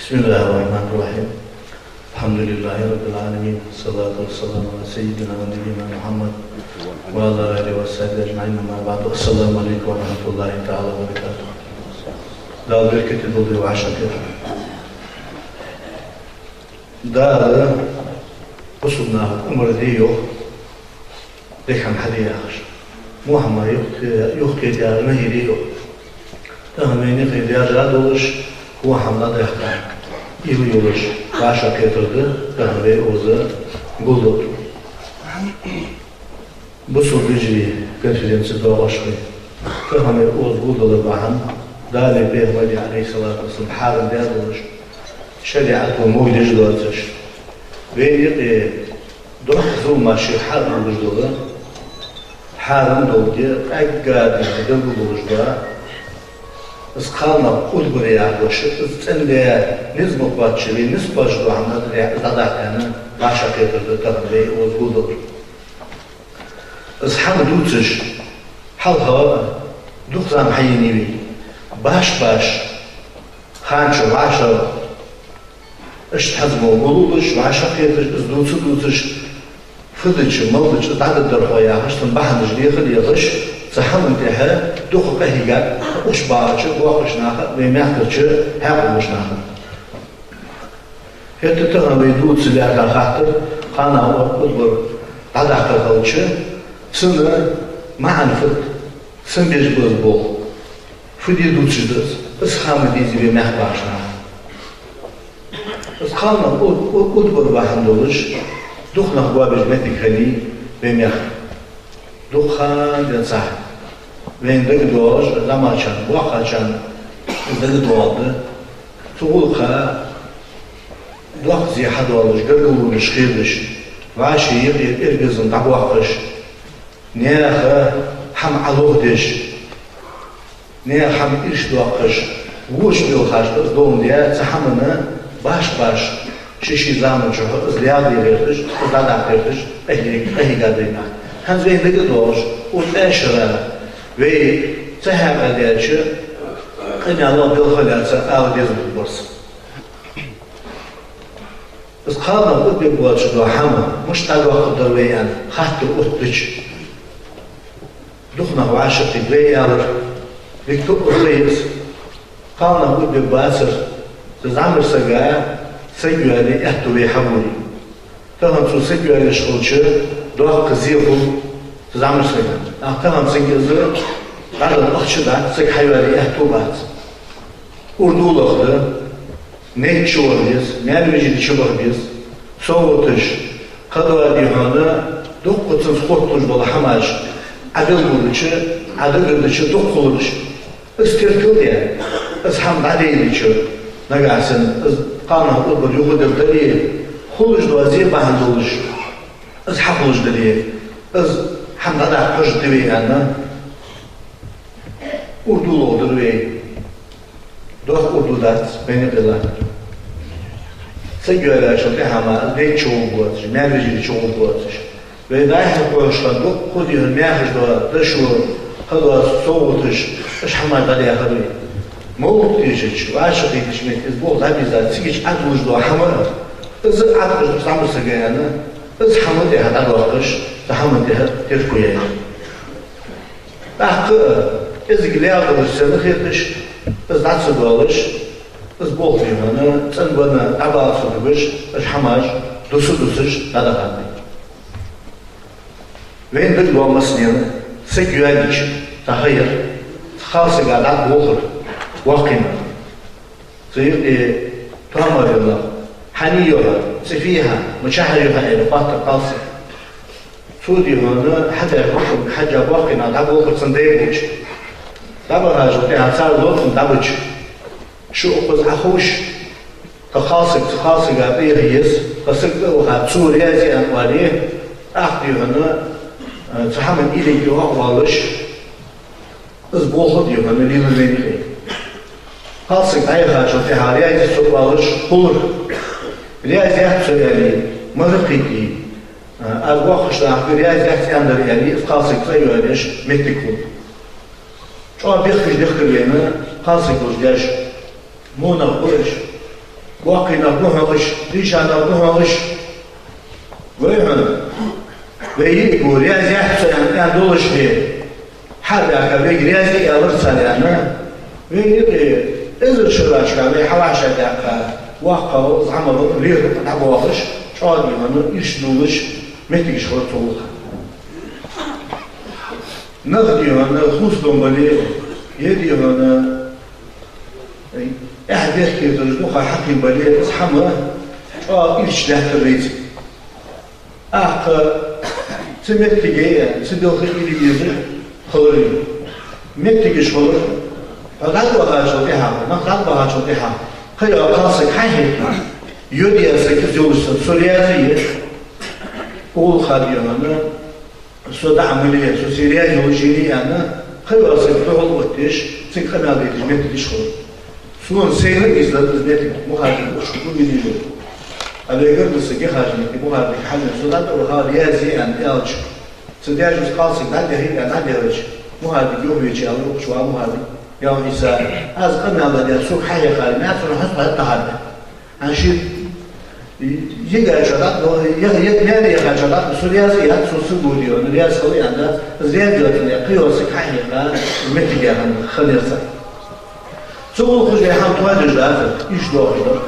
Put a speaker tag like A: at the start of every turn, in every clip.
A: Bismillahirrahmanirrahim. Elhamdülillahi Rabbil alemin. Salatu vesselamu ala seyyidina ve nebiyyina Muhammed ve ala alihi ve sahbihi ecmaîn. Amma ba'du. Esselamu aleyküm ve rahmetullahi teala ve berekatuhu. Dağ bereketi dolu ve aşakir. Dağı usulna umrede yok. Dekhan hadi yağır. Muhammed yok kediyarına yeri yok. Tahmini kediyarlar doluş. Bu hamla da yakar. İyi olur. Başa getirdi. Ve ozu bulduk. Bu sürücü konferansı doğuştu. Tahmini oz buldu bahan. Dâle Peygamber Aleyhisselatü Vesselam harım derdiler. Şeriatı muydeci doğrudur. Ve doğru zulmaşı harım buldu. Harım doldu. Eggâdi buluştu. Iskalna ulgure yaklaşık, ısınlığa nizmuk batçı ve nisbaşı doğanlar zadaklarını başa getirdi tabi oz bulduk. Isham dutsuş, halha dukzan hayinivi, baş hançı başa iştazmı bululuş, başa getir, dutsuş, fıdıcı, mıldıcı, dadıdır hoya, haştın bahanıcı yıkış, Zahamın tehe, duhu kahigat, uş bağıcı, uakışnakı ve mehkırçı hep oluşnakı. Hette tığın ve duğutsilerden kahtır, kana udbur dadakı kılıçı, sını ma'anfıt, sın bir buz bol. Fıdi duğutsüzdüz, ıshamı dizi ve mehkırçnakı. Iskalna udbur bahand oluş, duhnak babij metikani ve mehkır. Dukhan dan sah. Ve indeki doğuş, lamaçan, vakaçan, indeki doğaldı. Tuğulka, duak ziyaha doğalış, gırgılımış, xirliş. Vaşiyir, irgizin, tabvakış. Neyakı, ham aluhdiş. Neyakı, ham irş doğakış. Vuş bilhaştır, doğum diye, zahamını baş, şişi zamın çoğu, ızliyad verirdiş, ızladak verirdiş, ehigadıyla. Hans ve indeki doğuş, uteşire ve seher edilçi, Allah bilhalarsa ağdez bulursun. Biz kalma bu bir bulaşı doğama, müştal vakıdır ve yani, hattı utluç. Duhna vaşıktık ve yalır, Viktor Urreyiz, kalma bu bir basır, zamır saga, següeli ehtu ve hamuri. Tamam su següeli şulçı, doğa kızı bu zamırsın. Tamam sen kızı kadın akçıda sek hayvani ehtubat. Urduluqdu. Ne çoğuruz, mervecili çoğuruz. Soğutuş, kadar dihanı, dokuzun korkutuş bol hamaj. Adıl bulucu, adı gırdıcı dokuluş. İstirkil diye. İsham dadeyliçi. Nagasın, qana ulbur yuhudur dali. Xuluş doazi bahand oluş. İz haquluş dali. İz hamdada hoş divi yani. Urduluqdur ve doğa urdudat beni kılar. Següyeler çok ama ne çoğun buatış, mervecili çoğun buatış. Ve dahi koşkan bu kudiyor mervec doğa dışı kadar soğutuş, ışhamar dali yakarı. Moğuk diyecek, vaşık yetişmek, iz bol da bizler sigiç atmış doğa hamar. İz atmış zamırsa gayana, iz hamar diye hata doğakış, hamar diye terkuyayı. Hakkı, izgili aldırışsını xirdiş, iz datsı doğalış, iz bol diymanı, sen bana abalsı dübüş, iz hamar, dusuş, dadakandı. Ve indik doğmasını yanı, següyen için, tahayır, tıkalsı gadat boğur, vakın. Zıyık, tuhamarıyorlar, haniyorlar, sefiha, müçahariyorlar, fatır kalsı. Sudiyanı hada hukum hacca vakına da boğursun deymiş. Dabarajı de hasar olsun dabuç. Şu okuz ahuş khasık gabiyiz. Khasıklı o ha Suriye anwali ahdiyonu tahammül ile yuvalış. İz boğu diyorlar lilimeli. Khasık ayhaçı tehariye suvalış olur. Riyaziyat söyledi. Mırqiti. Al-Waqş'da riyaziyat yandır yani khasık sayıyormuş metikul. Çoğu bir kişilik kırgını khasık uzlaş. Mona kuruş. وقنا بنهش ريشانا بنهش ويهن ويقول رياضي يحصل يعني دولش هي حركة رياضي يالرسل يعني ويقول إذا شراشة ويحواشة دقة وقع زعمر ريح نبواخش شادي من إيش دولش متيش خرطوه نغدي من خوصدم بلي يدي من أحد يحكي تجدوخ حقي بلي أصحمه إيش ده تريد تمتيجي تدوخ إلي يزر خوري متيجش خور فقد وقع شوتها نقد وقع شوتها خير قاصك حيه يودي أسك جوز سوريازي قول خاديانا سودا عملية سوريا جوجيني أنا خير أسك تقول وقتش سكنا بيتش متيجش خور سون سير إزداد إزداد مهاجم وشكون منيجو أبيكر بسكي خارجني مهاجم حل سودا تقول رياضي أن يالش سوديا جوز قاصك نادي هي نادي هرش مهاجم يوم يجي على شو مهاجم يوم إنسان از قمنا بدي سوق حي خالي ما تروح حسب هالتهاد عشان يجي شدات يجي شدات سوريا زياد سوسوديو سوريا سوي عندها زيادة قيوس حي خال متجاهن خليصة سوق خجي هم تواجد ذات إيش دور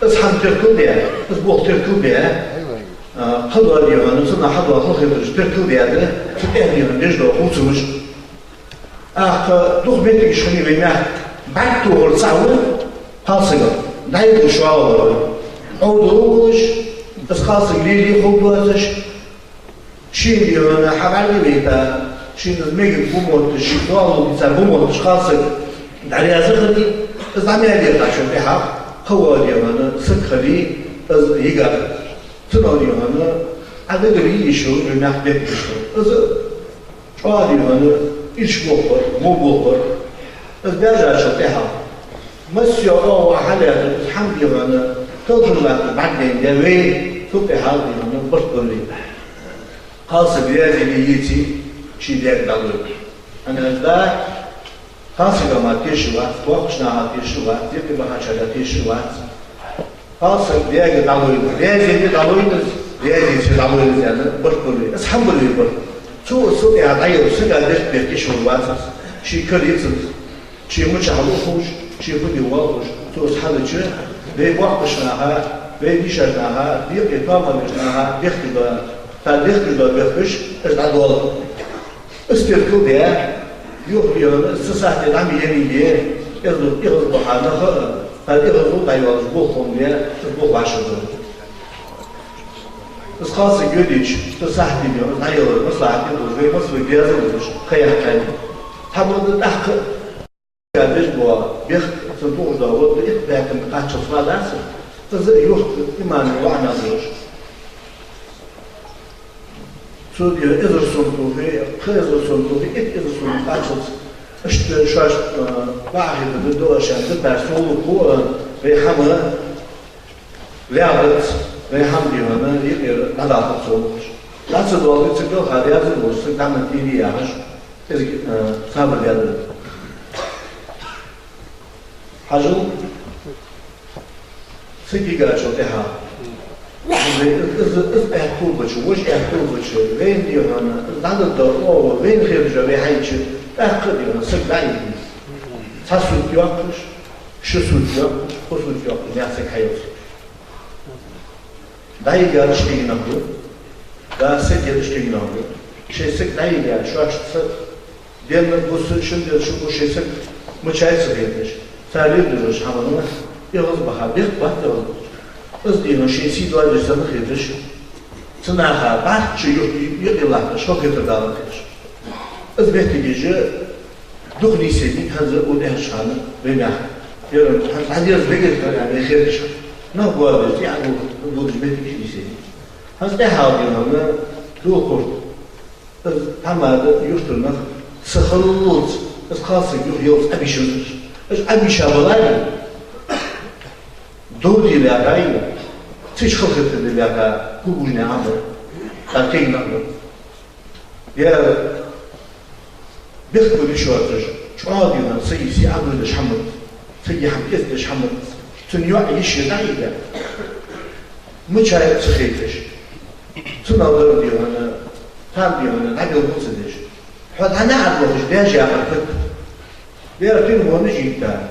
A: أصحاب تركوا بيا أسبوع تركوا بيا خذوا اليوم نصنع حضوا خذوا تركوا بيا تتأهل من يجدوا خوصوش دوخ بيتك شخني بينا بعد تقول صعود قاصقة دايد وشواور أو دروش بس قاصق ليلي خبواتش شين ديونا حبالي بيتا شين الميجل بوموتش شيطوالو بيتا بوموتش قاصق دعلي أزخدي بس عمي هديت عشان بيحق هو ديونا سكخلي بس يقع تنو ديونا عدد ريشو بينا بيتك شو بس شوال ديونا إيش بوخر مو بوخر الدرجة شطيحة مسيو أو حالة الحمد لله تطلع بعدين جوي شطيحة لنا برطلي خاصة بيادي ليتي شي ديك دالو أنا ذا خاصة ما تيشوات وقشنا تيشوات يبقى ما حاجة تيشوات خاصة بيادي دالو بيادي دالو بيادي دالو يعني برطلي الحمد لله شو يعني أيه سجى ده بيكشف الواسع شيء كريت شيء مش على خوش شيء بدي واقش شو حاله شيء بيوقشناها بيديشناها بيقطعنا بيختبا فبيختبا بيخش العدوال استركوا ده يوم سساعة عم يميل يغلب بحالها فيغلب دايوالز بوخم ده بوخ عشرة بس خاصة جوديش تصحتي اليوم أيوة مصلحتي دوزي مصر جاهز وش خير كان حمد الأخ قادش بوا بيخ صندوق داود بيخ بيكم قاتش صلاة داسة تزي يوخ إيمان وعنا زوج سودي إذا صندوقي خير صندوقي إذا صندوق قاتش اشت شاش باعي بدو عشان تبع سولو بيحمل لعبت بيحمل يوم يقدر نضع تصور لا تدور تقول هذا يزول استخدام الديني عاش إذا صابر يده حاجو سيدي قال شو تها إذا أحكوا بشو وش أحكوا بشو وين يوم هذا الدور أو وين خير جوي حيش أحكوا يوم سكداي تاسود يوكش شو سود يوكش خسود يوكش ناسك حيوس داي قال شيء نقول دا سكر شيء نقول شيء سك داي قال شو أشتى دينا بوسط شنو شو شيء سك مشاهد سكيتش تعرف دروش حملنا يغضب بحبيخ بحثه أصدقنا شيء سيدوا جسنا خيرش تناها بعد شيء يقلع شو كتر دارتش أصبحت جيجة دخلي سيدي هذا وده شانه بينه يرى هذا يزبط يعني خيرش نبغى بس يعني نقول جبت كذي سيدي هذا حاضر هنا دوكور هذا يشتغل سخلوت الخاص يوم أبي شو أبي شابلاني دودي لاقي تيش خلقت اللي لاقى كوجنا عمر تاكين عمر يا بيخبر شو أترج شو عادي من سيسي عمر ليش حمد سيي حمد ليش حمد تنيوع يشي دايدا مشاهد سخيتش تنظر ديوانا تام ديوانا نعدل بوصدش حد أنا عدلوش داجي عقلت بيرتين هو نجيبتا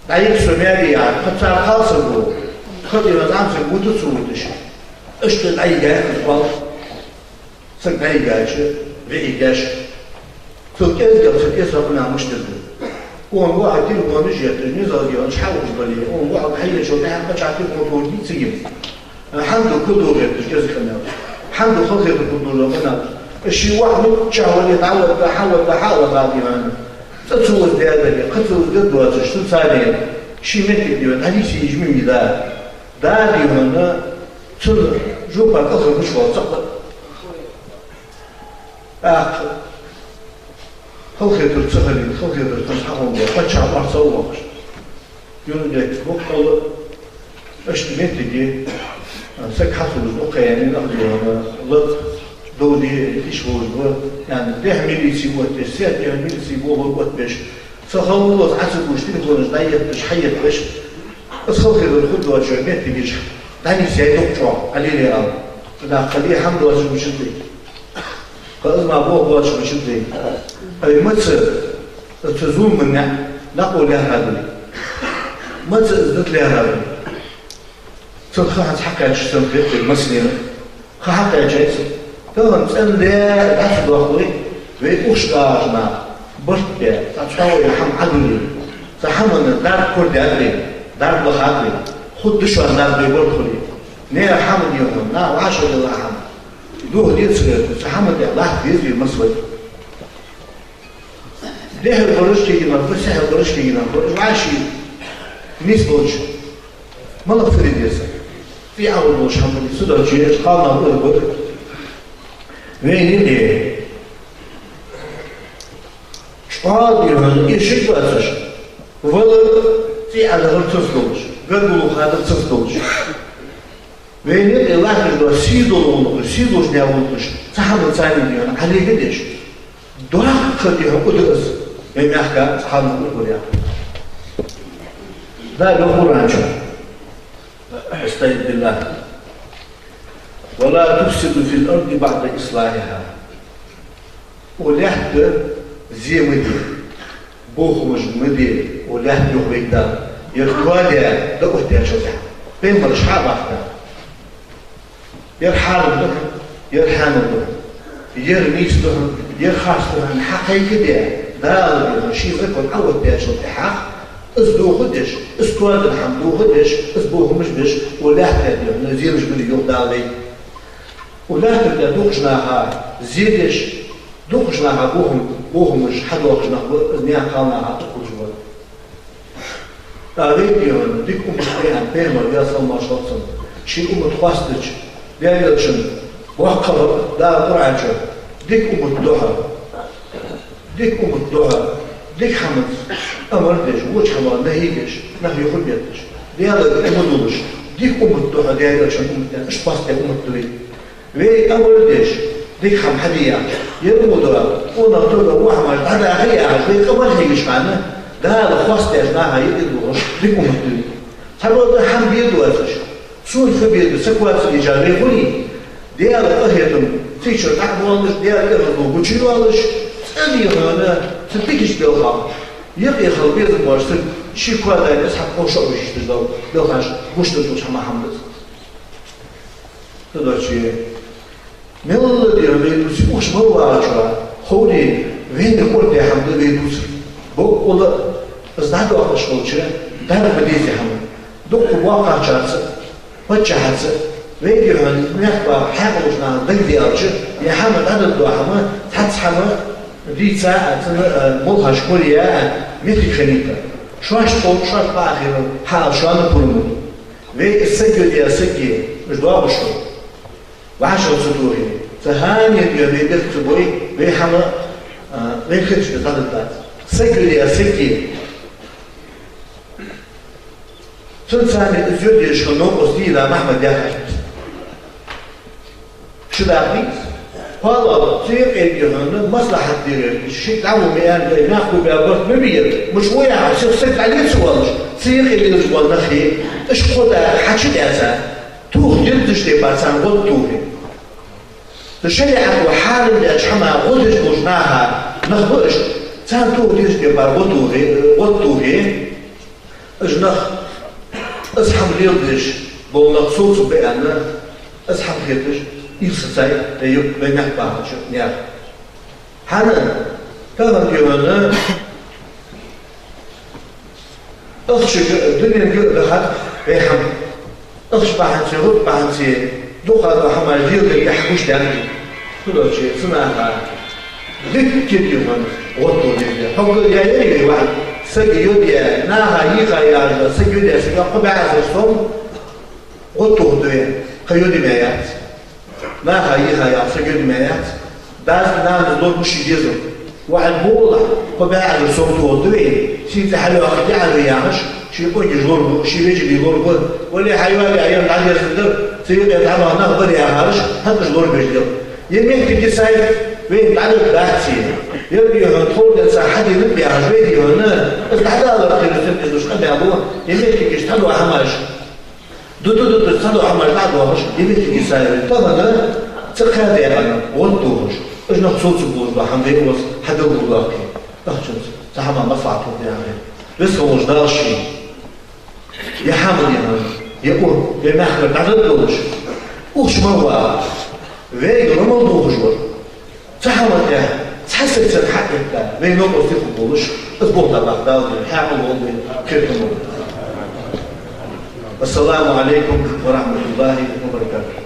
A: دايك سميري يعني قد صار خاصة بو خد ينظام سنبوتو تسويتش اشتد أي جاي تقبل سنك أي جايش رئي جاش تلك ربنا مشتد وهو عديل هو نجيت نزل ديوان شحاول جبالي وهو حيلة شو نعم بش عديل موتور دي تسيب الحمد كله غير تجازي خناو الحمد خلق غير كله خناو الشيء واحد شهوة يتعود بحاول بعد يعني تتصور هذا قتل ضد واتش تنسانين شيء مثل ديوان هذه شيء يجمع دا ديوان تل جوبا كخر مش واثق خلق غير تسخلي خلق غير تنصحهم قد شعب صوّاش يقولون لك بقول اشتميت دي سك حصل البقى يعني نقدر لط دولي يشوف يعني ده ميلي سيبوه تسيات يعني ميلي سيبوه وقت بيش فخلص حسب وش تلفون جداية مش حية بيش بس خلص الخد وجميت تجيش داني سيدوك شو عليه لي لا خليه حمد وجه مش دي قال ما أبوه وجه مش دي أي متى تزوم منع نقول لها هذا متى زدت لها هذا تلخها تحكي شو تنفيق المسلمة خحكي جيس تلهم تسأل ليه دعس دوخوي ويقوش داجنا برد بيه تتحاول يحم عدولي تحمل دار كل داري دار بخاطري خد دشوان دار بيبور خلي نير حمد يوم نا وعشر الله حمد دوه دي تصير تحمل الله بيزي المسوي ليه البرش تيجينا بسه البرش تيجينا وعاشي نيسبوش ما نفرد يسا في أول وش حمد سودا جيش قالنا هو البر وين اللي شقاد يهون يشيك واسش ولا في على التصدوش قالوا هذا التصدوش وين اللي واحد لو سيدوش ناولش تحمل ثاني يهون عليه قديش دراك خديه قدرس من أحكام صحابة القرآن ذا القرآن شو استعيذ بالله ولا تفسد في الأرض بعد إصلاحها ولحد زي مدي بوخ مش مدي ولحد يخرج دا يركوالي دقوه دي شوزع بين مرشحة بحثا يرحال الدخل يرحان الدخل يرميس دخل يرخاص دخل حقيقي دي دال شيء يكون أول دي شوزع اسدو خدش اسكواد الحمد خدش اسبوه مش بش ولحد نزيل مش بلي يوم دالي ولكن دوقشناها زيدش دوقشناها بوهم مش حد وقشناها نيا قالناها تقول جوا تاريخيون ديك بيان بيرمر يصل ما شاطن شيء تخواستش بيانشن وقر دا قرعجه ديك الدوحه ديك حمد امردش وش حمد نهيجش نهي خديتش ديال امدولش ديك الدوحه ديال شنو اش باست امدولي وي أول ديش ديك خم حديا يرمودها ونطلع وحمل هذا هي عشان قبل هيش معنا ده الخاص تجناها يدلوش ديك مهتم تبغى ده حم بيدواتش شو الخبير سكوات إيجابي فني ده القهيتم تيشر تعبانش ده القهوة وجيوالش أني هنا تبيكش بالخام يبقى خلبيز بارسل شيء كذا يسحب قوش أو شيء تجدو بالخاش قوش تجوش حما حمد تقدر شيء مل ديالي وش هو عشرة خودي وين يقول دي حمد بيدوس بقول ازداد وقت شغلش دار بديزي حمد دوك واقع شخص وجهت وين يهون نخبة حاجة وشنا دقدي أرجع يا حمد هذا الدواء حمد تحت حمد دي ساعة ملها شكولية مثل خنيفة شواش طول شواش باخر حال شوانا بولمون وين السجل دي السجل مش دواء بشر وعشرة سطوري فهاني اللي بيكتبوي بيحمى بيكتش بطلبات سجل يا سجل تنساني الزيود يشغلون قصدي إلى محمد ياحد شو داخلين؟ هذا سير الجهنم مصلحة دير الشيء تعمل ميان ناخذ بأبوات مبير مش ويا شوف سجل عليه سوالش تيخ اللي يزول نخي إيش قدا حكي داسا توه جلدش دي بارسان غد توهي الشريعة وحال اللي أجحما غدش بوجناها نخبرش تان توه ديش دي بار غد توهي اجنخ اصحاب ليردش بولنق صوت بأنا اصحاب ليردش يلسساي يب بينك باهش نيار حانا كما ديونا أخش الدنيا لحد بيحم أخش بحنسي غد بحنسي دوخا حما الجيل اللي يحكوش داني كل شيء سمعها ذك كده غطوا ليه حق يا واحد سجى يوديا ناها يخا يا سجى يوديا سجى قبعة الصوم غطوا هدويا خيودي مايات ناها يخا يا سجى مايات بعض الناس دول مش يجزم واحد بولا قبعة الصوم هدويا شيء تحلو أخذ على يامش شيء يكون يجور شيء يجي يجور ولا حيوان أيام العادية صدق سيد يتعامل نهضر يا هارش هذا جور بيجدر يمين تجي سايد وين بعد بحثي يبي يدخل ده حد يبي عجبي هنا بس بعد هذا كده مش قد ابوه يمين تجي تحلو حماش دو تحلو حماش بعد وهش يمين تجي سايد طبعا تخاد يعني ودوش ايش نخصوص بوز بحمد وص حدا والله تحشم تحمل مصعد يعني لسه مش داشي يا حامل يا يقول بمحل بعد الدوش وش مرة ويجي لما الدوش ور تحمل يا تحسب تحقق وين نقول في الدوش اضبط بغداد حامل والله كيف السلام عليكم ورحمة الله وبركاته.